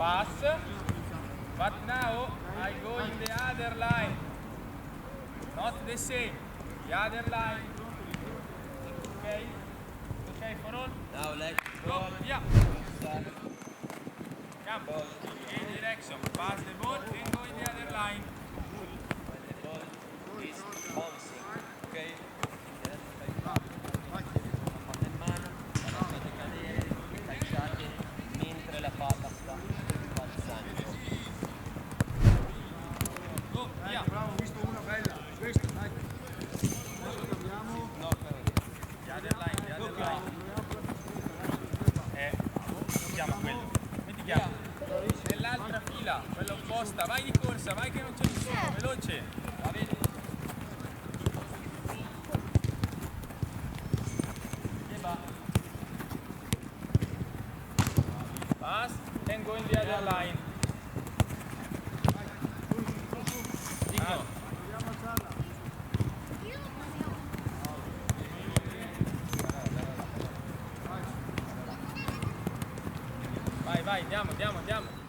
Pass. But now I go in the other line. Not the same. The other line. Okay? Okay for all? Now let's Go. go. Yeah. Come. In direction. Pass the ball and go in the other line. When the ball is bouncing, ok? La fate in mano, la lasciate cadere e calciate mentre la palla sta balzando. Go. Yeah. Bravo, ho visto una bella. Questa, dai. Adesso cambiamo. No, però The other line. The other line. Si chiama quello. Come ti chiama? Nell'altra fila, quella opposta. Vai di corsa, vai che non c'è nessuno. Veloce. La vedi? Pass and go in the other line. Dico. Vai, vai, andiamo.